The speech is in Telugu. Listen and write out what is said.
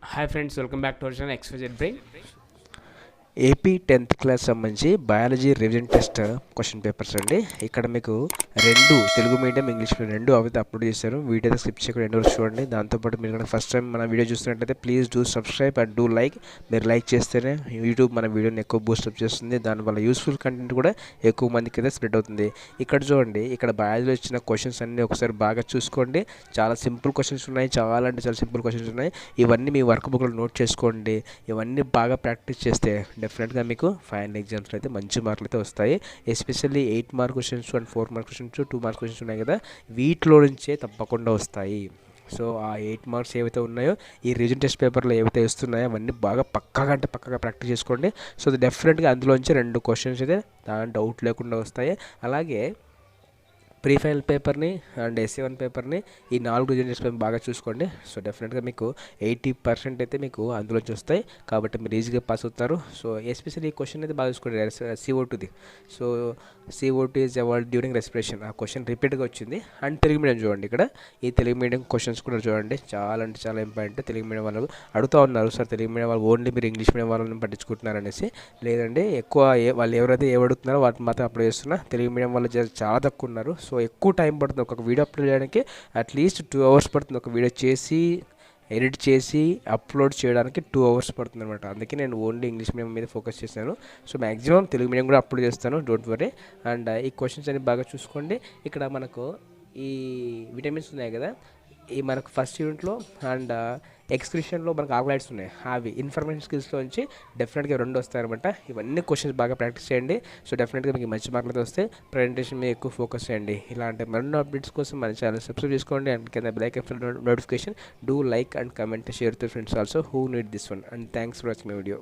Hi friends, welcome back to our channel XYZ Brain. AP 10th class సంబంధించి biology revision test question papers అండి. ఇక్కడ మీకు రెండు తెలుగు మీడియం ఇంగ్లీష్ మీడియం రెండు అయితే అప్లోడ్ చేశారు. వీడియో అయితే స్కిప్ చేయకుండా ఎండ్ వరకు చూడండి. దాంతోపాటు మీరు కనుక ఫస్ట్ టైం మన వీడియో చూస్తున్నట్లయితే please do subscribe and do like. మీరు లైక్ చేస్తేనే యూట్యూబ్ మన వీడియోని ఎక్కువ బూస్టప్ చేస్తుంది. దానివల్ల యూస్ఫుల్ కంటెంట్ కూడా ఎక్కువ మందికి అయితే స్ప్రెడ్ అవుతుంది. ఇక్కడ చూడండి, ఇక్కడ బయాలజీలో ఇచ్చిన క్వశ్చన్స్ అన్నీ ఒకసారి బాగా చూసుకోండి. చాలా సింపుల్ క్వశ్చన్స్ ఉన్నాయి, చాలా అంటే చాలా సింపుల్ క్వశ్చన్స్ ఉన్నాయి. ఇవన్నీ మీ వర్క్ బుక్లో నోట్ చేసుకోండి. ఇవన్నీ బాగా ప్రాక్టీస్ చేస్తే డెఫినెట్గా మీకు ఫైనల్ ఎగ్జామ్స్లో అయితే మంచి మార్కులు అయితే వస్తాయి. Especially 8 mark questions and 4 mark questions 2 mark questions ఉన్నాయి కదా, వీటిలో నుంచే తప్పకుండా వస్తాయి. సో ఆ 8 మార్క్స్ ఏవైతే ఉన్నాయో ఈ రివిజన్ టెస్ట్ పేపర్లో ఏవైతే వస్తున్నాయో అవన్నీ బాగా పక్కాగా అంటే పక్కాగా ప్రాక్టీస్ చేసుకోండి. సో డెఫినెట్గా అందులోంచి 2 క్వశ్చన్స్ అయితే దాని డౌట్ లేకుండా వస్తాయి. అలాగే ప్రీ ఫైనల్ పేపర్ని అండ్ ఎస్ఏ1 పేపర్ని ఈ 4 రివిజన్ టెస్ట్ పేపర్ బాగా చూసుకోండి. సో డెఫినెట్గా మీకు 80% అయితే మీకు అందులోంచి వస్తాయి. కాబట్టి మీరు ఈజీగా పాస్ అవుతారు. సో ఎస్పెషల్లీ ఈ క్వశ్చన్ అయితే బాగా చూసుకోండి, CO2ది. So CO2 is avoid during respiration, ఆ క్వశ్చన్ రిపీట్గా వచ్చింది. అండ్ తెలుగు మీడియం చూడండి, ఇక్కడ ఈ తెలుగు మీడియం క్వశ్చన్స్ కూడా చూడండి, చాలా అంటే చాలా ఇంపార్టెంట్. తెలుగు మీడియం వాళ్ళు అడుగుతూ ఉన్నారు, సార్ తెలుగు మీడియం వాళ్ళు ఓన్లీ మీరు ఇంగ్లీష్ మీడియం వాళ్ళని పట్టించుకుంటున్నారు అనేసి. లేదండి, ఎక్కువ వాళ్ళు ఎవరైతే అడుగుతున్నారో వాటిని మాత్రం అప్లోడ్ చేస్తున్నా. తెలుగు మీడియం వాళ్ళు చాలా తక్కువ ఉన్నారు. సో ఎక్కువ టైం పడుతుంది ఒక వీడియో అప్లోడ్ చేయడానికి. అట్లీస్ట్ 2 అవర్స్ పడుతుంది ఒక వీడియో చేసి ఎడిట్ చేసి అప్లోడ్ చేయడానికి 2 అవర్స్ పడుతుంది అనమాట. అందుకే నేను ఓన్లీ ఇంగ్లీష్ మీడియం మీద ఫోకస్ చేశాను. సో మ్యాక్సిమం తెలుగు మీడియం కూడా అప్లోడ్ చేస్తాను, డోంట్ వరీ. అండ్ ఈ క్వశ్చన్స్ అన్ని బాగా చూసుకోండి. ఇక్కడ మనకు ఈ విటమిన్స్ ఉన్నాయి కదా, ఈ మనకు ఫస్ట్ యూనిట్లో అండ్ ఎక్స్క్రిషన్లో మనకు ఆక్లైడ్స్ ఉన్నాయి. అవి ఇన్ఫర్మేషన్ స్కిల్స్లో నుంచి డెఫినెట్గా 2 వస్తాయన్నమాట. ఇవన్నీ క్వశ్చన్స్ బాగా ప్రాక్టీస్ చేయండి. సో డెఫినెట్గా మీకు మంచి మార్కులు వస్తే ప్రజెంటేషన్ మీద ఎక్కువ ఫోకస్ చేయండి. ఇలాంటి మరిన్ని అప్డేట్స్ కోసం మన ఛానల్ సబ్స్క్రైబ్ చేసుకోండి. అండ్ కింద bell icon notification, do like and comment, share to friends also who need this one. And thanks for watching my video.